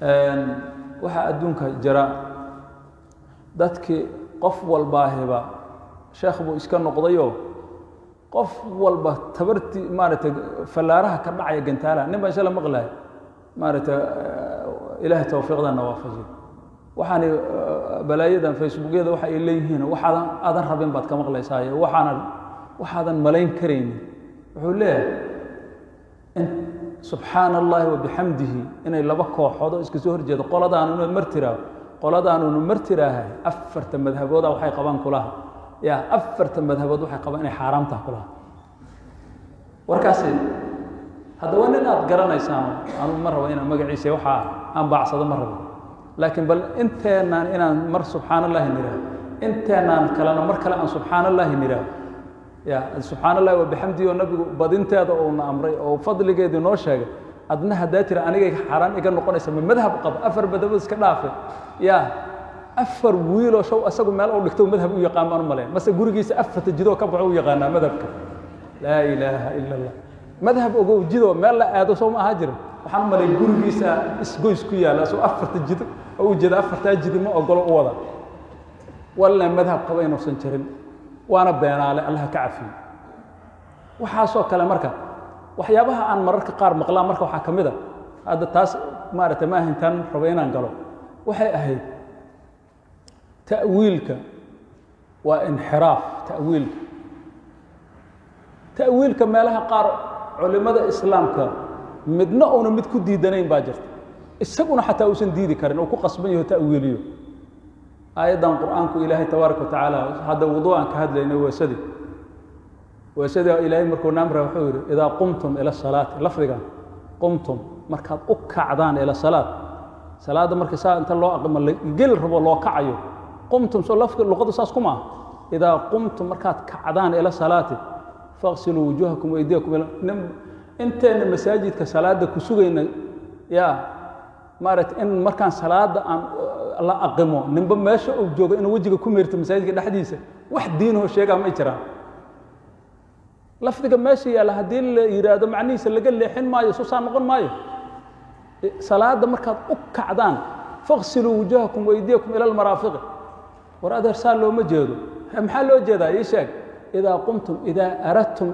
waxa adduunka jira dadkii qof walba heba sheekh buu iska noqdayo qof walba tabarti maarata falaaraha ka dhacay gantaala nin baa insha maqlay maarata ilaahay tawfiiqdana waafajiyo waxaan balaayadan facebookyada waxa ay leeyihiin waxaadan rabin baad ka maqlaysaa waxaadan malayn karayn wuxuu leeyahay subxaanallahi wa bihamdihi inay laba kooxood oo iska soo horjeedo qoladaanu martiraahay afarta madhabooda waxay qabaan kulaha afarta madhabood waxay qabaan inay xaraam tahay kulaha warkaasi haddaba nin aad garanaysaan anu ma rabo inaan magaciisa waxa aan baacsado ma rabo laakiin bal inteenaan inaan mar subxaanallahi niraahdo inteenaan kalena mar kale aan subxaanallahi niraahdo subxaanallahi wa bihamdihi oo nabigu badinteeda uuna amray oo fadligeedii noo sheegay adna haddaa tira aniga xaraan iga noqonaysa ma madhab qabo afar madhabood iska dhaafe afar wiiloo show asagu meel uu dhigto madhab u yaqaan baan u malayn mase gurigiisa afarta jidoo ka baxo u yaqaanaa madhabka laa ilaaha ila allah madhab ogow jidoo meel la aado soo ma aha jira waxaan u malay gurigiisa isgoys ku yaala asoo afarta jid oo u jeeda afartaa jidi ma ogolo u wada walla madhab qaba inuusan jirin waana beenaale allah ka cafiyo waxaasoo kale marka waxyaabaha aan mararka qaar maqlaan marka waxaa ka mid a hadda taas maaragtay ma ahintaan rabo inaan galo waxay ahayd ta'wiilka waa inxiraaf ta'wiilka meelaha qaar culimmada islaamka midna uuna mid ku diidanayn baa jirta isaguna xataa uusan diidi karin oo ku qasban yaho ta'wiiliyo aayaddan qur'aanku ilaahay tabaaraka wa tacaala hadda wuduu'an ka hadlaynay weesadii ilaahay markuu naamra wuxuu yidhi idaa qumtum ila salaati lafdigan qumtum markaad u kacdaan ila salaat salaadda marka saa inta loo aqimo gel rabo loo kacayo qumtum soo lafdi luqadu saas kuma ah idaa qumtum markaad kacdaan ila salaati faqsiluu wujuuhakum waydiyakum inteena masaajidka salaadda ku sugayna maaragtay in markaan salaadda aan la aqimo ninba meesha uu joogo inuu wejiga ku meerto masaajidka dhexdiisa wax diinoo sheegaa ma jiraan lafdiga meesha yaalla haddii la yidhaahdo macnihiisa laga leexin maayo suusaa noqon maayo salaadda markaad u kacdaan faqsiluu wujuuhakum waydiyakum ila almaraafiqi war adeer saa looma jeedo maxaa loo jeedaa ii sheeg idaa qumtum idaa aradtum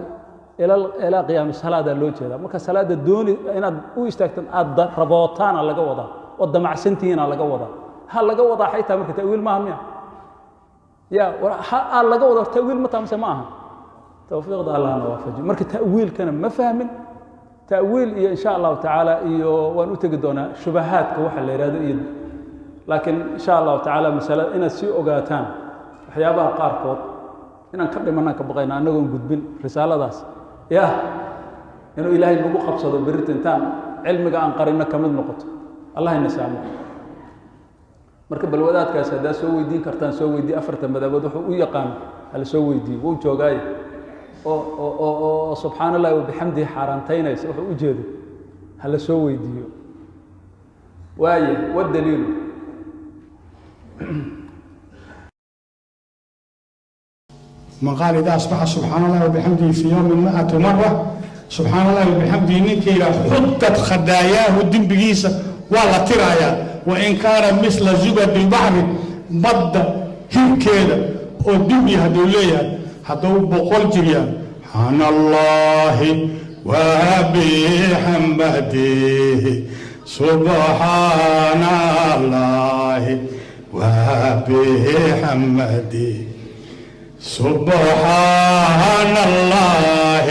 ilaa qiyaami salaadaa loo jeedaa marka salaadda dooni inaad u istaagtaan aad rabootaana laga wadaa oo damacsantihiina laga wadaa ha laga wadaa xaytaa marka ta'wiil maaha miya ha laga wadaa ta'wiil ma taamse ma aha tawfiiqda allahna waafajiyo marka ta'wiilkana ma fahmin ta'wiil iyo insha allahu tacaala iyo waan u tegi doonaa shubahaadka waxa la yidhahdo iyo laakiin insha allahu tacaala masalada inaad sii ogaataan waxyaabaha qaarkood inaan ka dhimanaan ka baqayna annagoon gudbin risaaladaas inuu ilaahay nagu qabsado berrita intaan cilmiga aan qarinno ka mid noqoto allah ina saamo marka bal wadaadkaas haddaa soo weydiin kartaan soo weydii afarta madhabood wuxuu u yaqaan hala soo weydiiyo wuu joogaaye oo subxaana allahi wabixamdihi xaaraantaynaysa wuxuu u jeedo hala soo weydiiyo waaye wadaliilu من قال إذا أصبح سبحان الله وبحمده في يوم 100 مرة سبحان الله وبحمده إنك إلى حطت خداياه الدم بقيسة ولا ترايا وإن كان مثل زبد البحر بد هيك كده والدم هدوليا هدول بقول جريان سبحان الله وبحمده سبحان الله وبحمده سبحان الله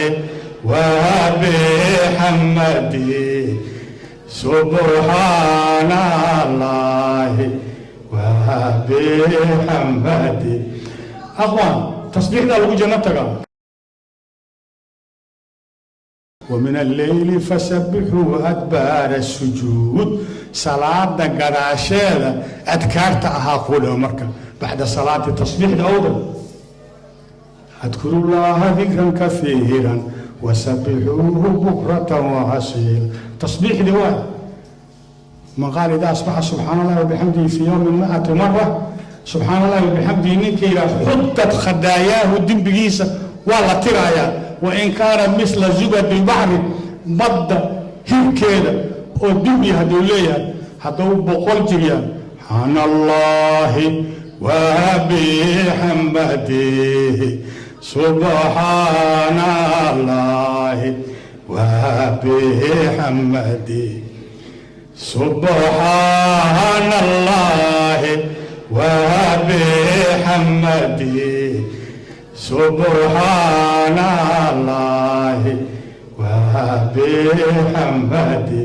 وبحمده سبحان الله وبحمده أخوان تصديق ذلك جنتك ومن الليل فسبحوا أدبار السجود صلاة قراشة أذكرت أهاقوله مركب بعد صلاة التصبيح الأول اذكروا الله ذكرا كثيرا وسبحوه بكرة وأصيلا تصبيح دواء من قال إذا أصبح سبحان الله وبحمده في يوم 100 مرة سبحان الله وبحمده إنك إلى حطت خداياه الدم بقيسة ولا ترايا وإن كان مثل زبد البحر بد هيك كده والدم هدوليا هدو بقول جريا سبحان الله وبحمده سبحان الله وبحمده سبحان الله وبحمده سبحان الله وبحمده.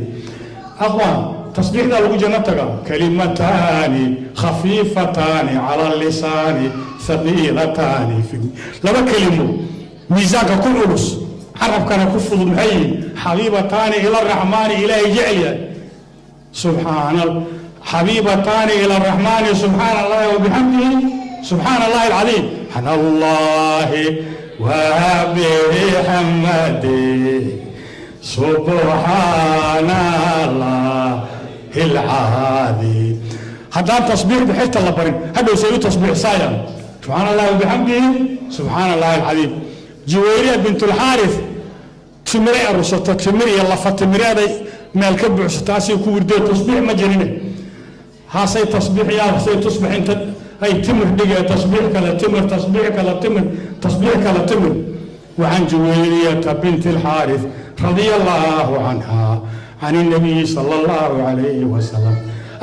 أخوان تصبيح ذا لو جنتك كلمتان خفيفتان على اللسان ثقيلتان في لما كلمه ميزانك كل أولوس عرب كان كفض محي حبيبتان إلى الرحمن إلهي جعيا سبحان الله حبيبتان إلى الرحمن سبحان الله وبحمده سبحان الله العظيم سبحان الله وبحمده سبحان الله العظيم. هذا تصبيح بحيث الله برين هذا يسوي تصبيح صايم سبحان الله وبحمده سبحان الله العظيم. جويرية بنت الحارث تمرئ الرسطة تمرئ الله فتمرئ ما الكبع ستاسي كوردي تصبيح مجرنة ها سي تصبيح يا سي تصبح انت هي تمر دقيقة تصبيح كلا تمر تصبيح كلا تمر تصبيح كلا تمر. وعن جويرية بنت الحارث رضي الله عنها عن النبي صلى الله عليه وسلم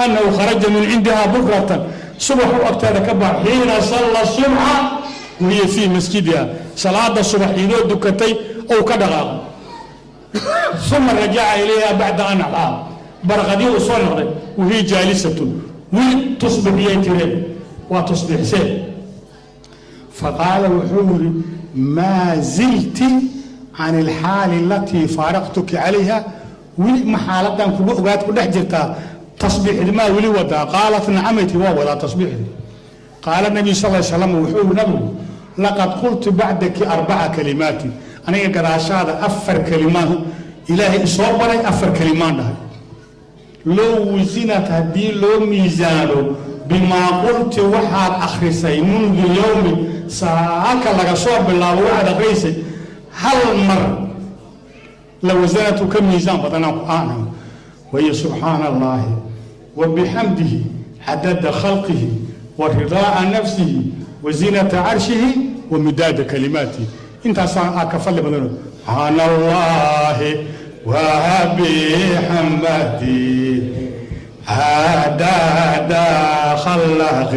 أنه خرج من عندها بكرة صبح وقت كبر حين صلى الصبح وهي في مسجدها صلاة الصبح إذا دكتي أو كدغا ثم رجع إليها بعد أن أعلى برغدي وصنعت وهي جالسة وتصبح يترين وتصبح سيد فقال وحوري ما زلت عن الحال التي فارقتك عليها ومحالة كبؤات كدحجرتا تصبيح ما ولي ودا قالت نعمتي ولا تصبيح. قال النبي صلى الله عليه وسلم وحور نبو لقد قلت بعدك 4 كلمات أنا قراشاد أفر كلمات إلهي إصابري أفر كلمات لو وزنت هدي لو ميزانه بما قلت وحاد أخرسي منذ يوم ساعك لك صوب الله وعد أخرسي هل مر لو وزنته كم ميزان بدنا قرآنا وهي سبحان الله وبحمده عدد خلقه ورضاء نفسه وزينة عرشه ومداد كلماته. انت أكفل بدنا سبحان الله وبحمده عدد خلقه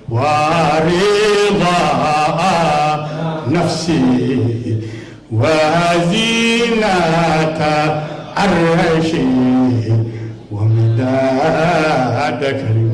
ورضاء نفسه وزينة عرشه ومداد كلماته.